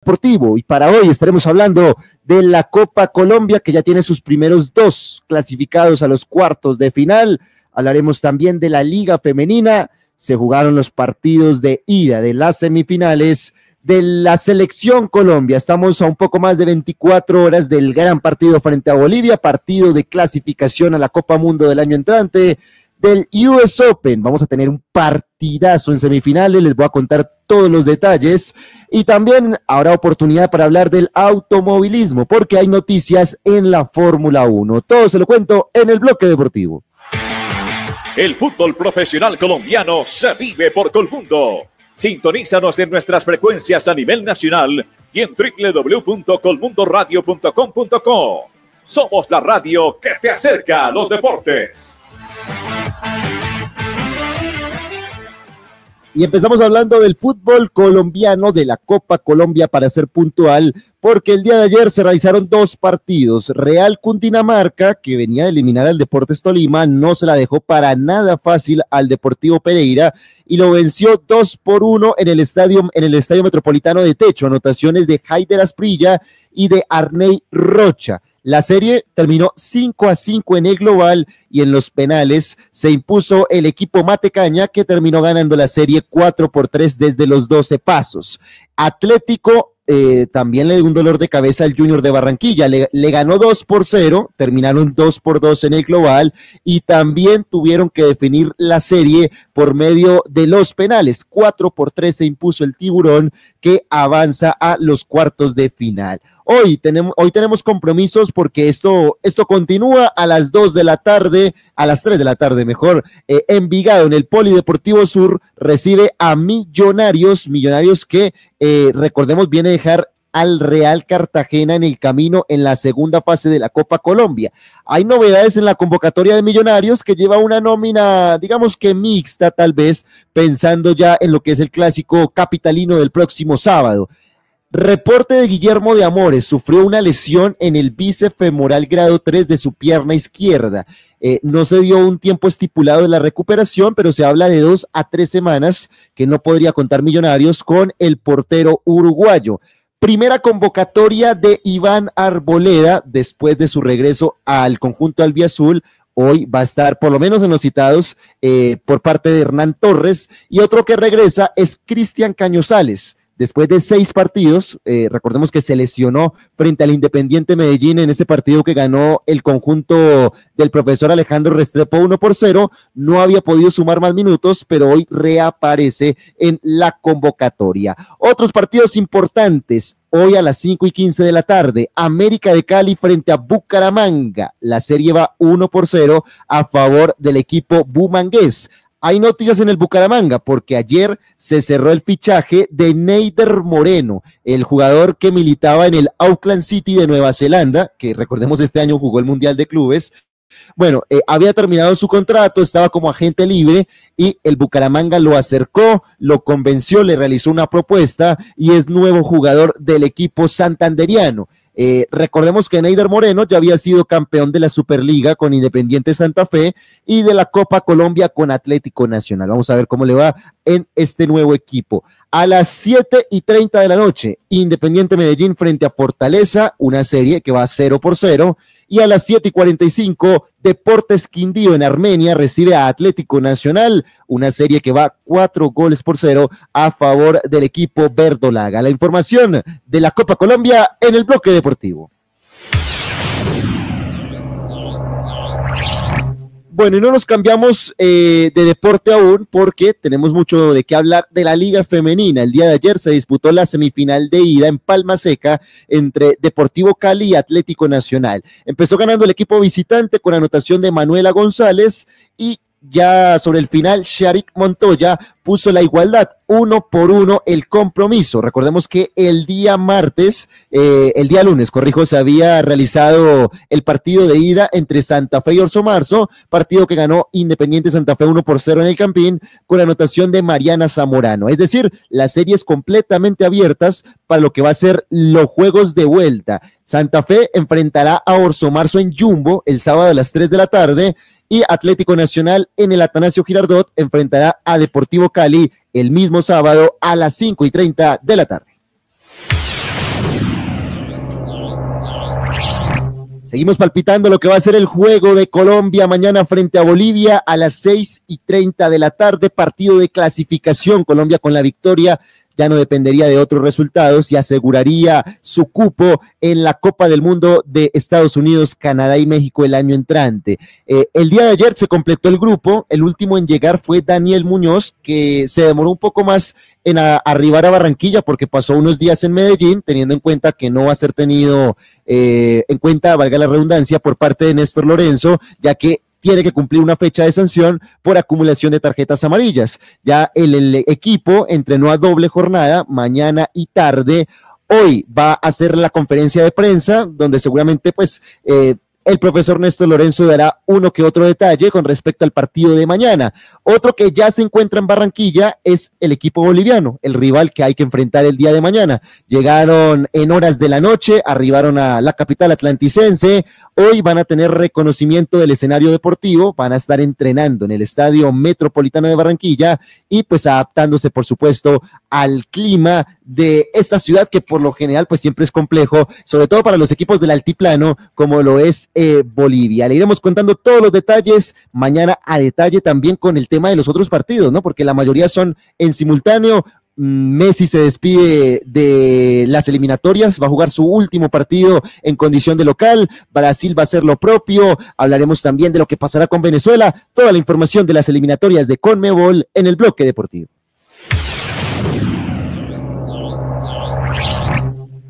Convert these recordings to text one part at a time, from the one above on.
Deportivo, y para hoy estaremos hablando de la Copa Colombia, que ya tiene sus primeros dos clasificados a los cuartos de final. Hablaremos también de la Liga Femenina. Se jugaron los partidos de ida de las semifinales de la Selección Colombia. Estamos a un poco más de 24 horas del gran partido frente a Bolivia, partido de clasificación a la Copa Mundo del año entrante, del US Open. Vamos a tener un partidazo en semifinales, les voy a contar todos los detalles, y también habrá oportunidad para hablar del automovilismo, porque hay noticias en la Fórmula 1. Todo se lo cuento en el bloque deportivo. El fútbol profesional colombiano se vive por Colmundo. Sintonízanos en nuestras frecuencias a nivel nacional y en www.colmundoradio.com.co. Somos la radio que te acerca a los deportes. Y empezamos hablando del fútbol colombiano, de la Copa Colombia para ser puntual, porque el día de ayer se realizaron dos partidos. Real Cundinamarca, que venía de eliminar al Deportes Tolima, no se la dejó para nada fácil al Deportivo Pereira y lo venció 2-1 en el estadio Metropolitano de Techo, anotaciones de Haider Asprilla y de Arney Rocha. La serie terminó 5-5 en el global y en los penales se impuso el equipo Matecaña, que terminó ganando la serie 4-3 desde los 12 pasos. Atlético también le dio un dolor de cabeza al Junior de Barranquilla, le ganó 2-0, terminaron 2-2 en el global y también tuvieron que definir la serie por medio de los penales. 4-3 se impuso el Tiburón, que avanza a los cuartos de final. Hoy tenemos compromisos porque esto continúa a las 2 de la tarde, a las 3 de la tarde mejor, Envigado en el Polideportivo Sur recibe a Millonarios que recordemos viene a dejar al Real Cartagena en el camino en la segunda fase de la Copa Colombia. Hay novedades en la convocatoria de Millonarios, que lleva una nómina, digamos que mixta tal vez, pensando ya en lo que es el clásico capitalino del próximo sábado. Reporte de Guillermo de Amores, sufrió una lesión en el bíceps femoral grado 3 de su pierna izquierda. No se dio un tiempo estipulado de la recuperación, pero se habla de 2 a 3 semanas que no podría contar Millonarios con el portero uruguayo. Primera convocatoria de Iván Arboleda después de su regreso al conjunto albiazul. Hoy va a estar por lo menos en los citados por parte de Hernán Torres, y otro que regresa es Cristian Cañozales. Después de 6 partidos, recordemos que se lesionó frente al Independiente Medellín en ese partido que ganó el conjunto del profesor Alejandro Restrepo 1-0, no había podido sumar más minutos, pero hoy reaparece en la convocatoria. Otros partidos importantes, hoy a las 5:15 de la tarde, América de Cali frente a Bucaramanga, la serie va 1-0 a favor del equipo bumangués. Hay noticias en el Bucaramanga porque ayer se cerró el fichaje de Neider Moreno, el jugador que militaba en el Auckland City de Nueva Zelanda, que recordemos este año jugó el Mundial de Clubes. Bueno, había terminado su contrato, estaba como agente libre y el Bucaramanga lo acercó, lo convenció, le realizó una propuesta y es nuevo jugador del equipo santanderiano. Recordemos que Neider Moreno ya había sido campeón de la Superliga con Independiente Santa Fe y de la Copa Colombia con Atlético Nacional. Vamos a ver cómo le va en este nuevo equipo. A las 7:30 de la noche, Independiente Medellín frente a Fortaleza, una serie que va 0-0. Y a las 7:45, Deportes Quindío en Armenia recibe a Atlético Nacional, una serie que va 4-0 a favor del equipo verdolaga. La información de la Copa Colombia en el bloque deportivo. Bueno, y no nos cambiamos de deporte aún porque tenemos mucho de qué hablar de la Liga Femenina. El día de ayer se disputó la semifinal de ida en Palma Seca entre Deportivo Cali y Atlético Nacional. Empezó ganando el equipo visitante con anotación de Manuela González y ya sobre el final Sharik Montoya puso la igualdad, 1-1 el compromiso. Recordemos que el día lunes, se había realizado el partido de ida entre Santa Fe y Orso Marzo, partido que ganó Independiente Santa Fe 1-0 en el Campín con anotación de Mariana Zamorano. Es decir, las series completamente abiertas para lo que va a ser los juegos de vuelta. Santa Fe enfrentará a Orso Marzo en Jumbo el sábado a las 3 de la tarde y Atlético Nacional en el Atanasio Girardot enfrentará a Deportivo Cali el mismo sábado a las 5:30 de la tarde. Seguimos palpitando lo que va a ser el juego de Colombia mañana frente a Bolivia a las 6:30 de la tarde, partido de clasificación. Colombia con la victoria ya no dependería de otros resultados y aseguraría su cupo en la Copa del Mundo de Estados Unidos, Canadá y México el año entrante. El día de ayer se completó el grupo, el último en llegar fue Daniel Muñoz, que se demoró un poco más en arribar a Barranquilla porque pasó unos días en Medellín, teniendo en cuenta que no va a ser tenido en cuenta, valga la redundancia, por parte de Néstor Lorenzo, ya que tiene que cumplir una fecha de sanción por acumulación de tarjetas amarillas. Ya el equipo entrenó a doble jornada, mañana y tarde. Hoy va a hacer la conferencia de prensa, donde seguramente pues el profesor Néstor Lorenzo dará uno que otro detalle con respecto al partido de mañana. Otro que ya se encuentra en Barranquilla es el equipo boliviano, el rival que hay que enfrentar el día de mañana. Llegaron en horas de la noche, arribaron a la capital atlanticense. Hoy van a tener reconocimiento del escenario deportivo, van a estar entrenando en el Estadio Metropolitano de Barranquilla y pues adaptándose, por supuesto, al clima de esta ciudad que por lo general pues siempre es complejo, sobre todo para los equipos del altiplano como lo es Bolivia. Le iremos contando todos los detalles mañana a detalle también con el tema de los otros partidos, ¿no? Porque la mayoría son en simultáneo. Messi se despide de las eliminatorias, va a jugar su último partido en condición de local, Brasil va a hacer lo propio, hablaremos también de lo que pasará con Venezuela, toda la información de las eliminatorias de CONMEBOL en el bloque deportivo.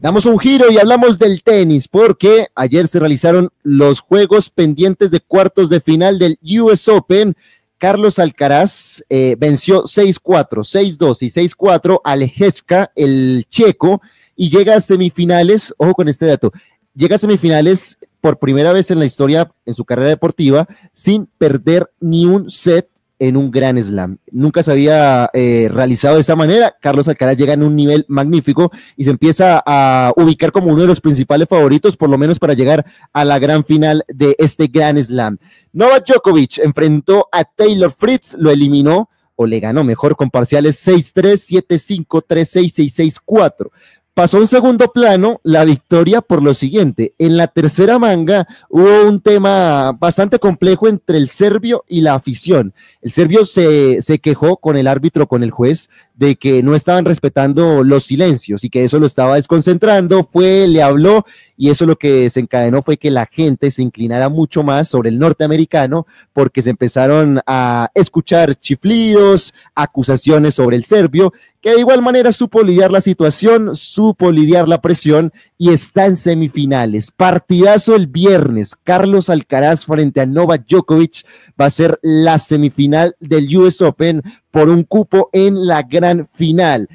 Damos un giro y hablamos del tenis, porque ayer se realizaron los juegos pendientes de cuartos de final del US Open. Carlos Alcaraz venció 6-4, 6-2 y 6-4 al Hečka, el checo, y llega a semifinales, ojo con este dato, llega a semifinales por primera vez en la historia, en su carrera deportiva, sin perder ni un set en un Grand Slam. Nunca se había realizado de esa manera. Carlos Alcaraz llega en un nivel magnífico y se empieza a ubicar como uno de los principales favoritos, por lo menos para llegar a la gran final de este Grand Slam. Novak Djokovic enfrentó a Taylor Fritz, lo eliminó, o le ganó mejor, con parciales 6-3, 7-5, 3-6, 6-4. Pasó a un segundo plano la victoria por lo siguiente: en la tercera manga hubo un tema bastante complejo entre el serbio y la afición. El serbio se quejó con el árbitro, con el juez, de que no estaban respetando los silencios y que eso lo estaba desconcentrando. Le habló, y eso lo que desencadenó fue que la gente se inclinara mucho más sobre el norteamericano, porque se empezaron a escuchar chiflidos, acusaciones sobre el serbio, que de igual manera supo lidiar la situación, supo lidiar la presión y está en semifinales. Partidazo el viernes, Carlos Alcaraz frente a Novak Djokovic, va a ser la semifinal del US Open por un cupo en la gran final.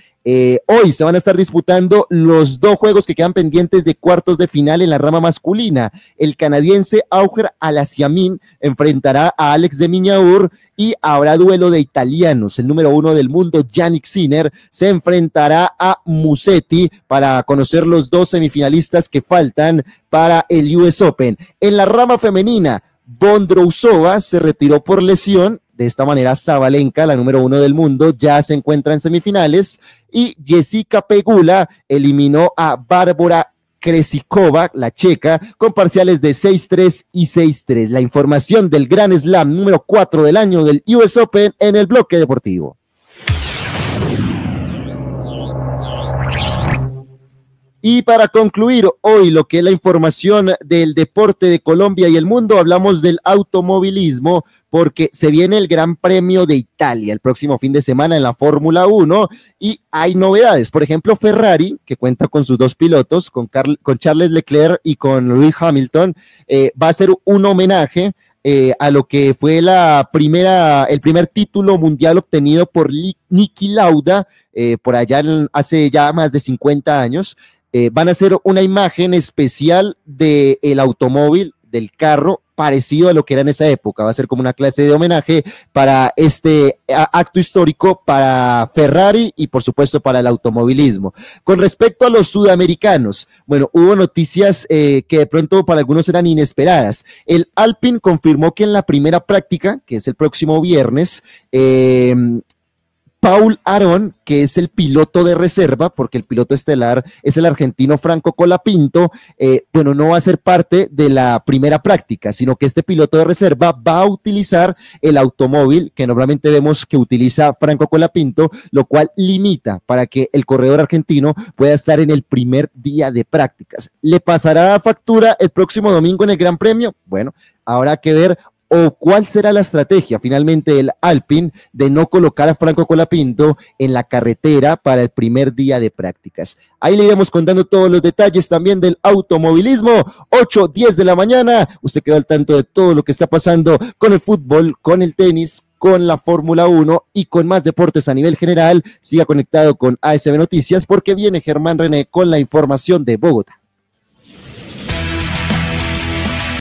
Hoy se van a estar disputando los dos juegos que quedan pendientes de cuartos de final en la rama masculina. El canadiense Auger Aliassime enfrentará a Alex de Minaur y habrá duelo de italianos. El número 1 del mundo, Jannik Sinner, se enfrentará a Musetti para conocer los dos semifinalistas que faltan para el US Open. En la rama femenina, Bondrousova se retiró por lesión. De esta manera, Sabalenka, la número 1 del mundo, ya se encuentra en semifinales, y Jessica Pegula eliminó a Bárbara Krejcikova, la checa, con parciales de 6-3 y 6-3. La información del Grand Slam número 4 del año del US Open en el bloque deportivo. Y para concluir hoy lo que es la información del deporte de Colombia y el mundo, hablamos del automovilismo, porque se viene el Gran Premio de Italia el próximo fin de semana en la Fórmula 1 y hay novedades. Por ejemplo, Ferrari, que cuenta con sus dos pilotos, con Charles Leclerc y con Lewis Hamilton, va a hacer un homenaje a lo que fue el primer título mundial obtenido por Niki Lauda, por allá hace ya más de 50 años. Van a hacer una imagen especial del automóvil, del carro, parecido a lo que era en esa época. Va a ser como una clase de homenaje para este acto histórico para Ferrari y por supuesto para el automovilismo. Con respecto a los sudamericanos, bueno, hubo noticias que de pronto para algunos eran inesperadas. El Alpine confirmó que en la primera práctica, que es el próximo viernes, Paul Aron, que es el piloto de reserva, porque el piloto estelar es el argentino Franco Colapinto, no va a ser parte de la primera práctica, sino que este piloto de reserva va a utilizar el automóvil que normalmente vemos que utiliza Franco Colapinto, lo cual limita para que el corredor argentino pueda estar en el primer día de prácticas. ¿Le pasará factura el próximo domingo en el Gran Premio? Bueno, habrá que ver. ¿O cuál será la estrategia finalmente del Alpine de no colocar a Franco Colapinto en la carretera para el primer día de prácticas? Ahí le iremos contando todos los detalles también del automovilismo. 8:10 de la mañana. Usted quedó al tanto de todo lo que está pasando con el fútbol, con el tenis, con la Fórmula 1 y con más deportes a nivel general. Siga conectado con ASB Noticias porque viene Germán René con la información de Bogotá.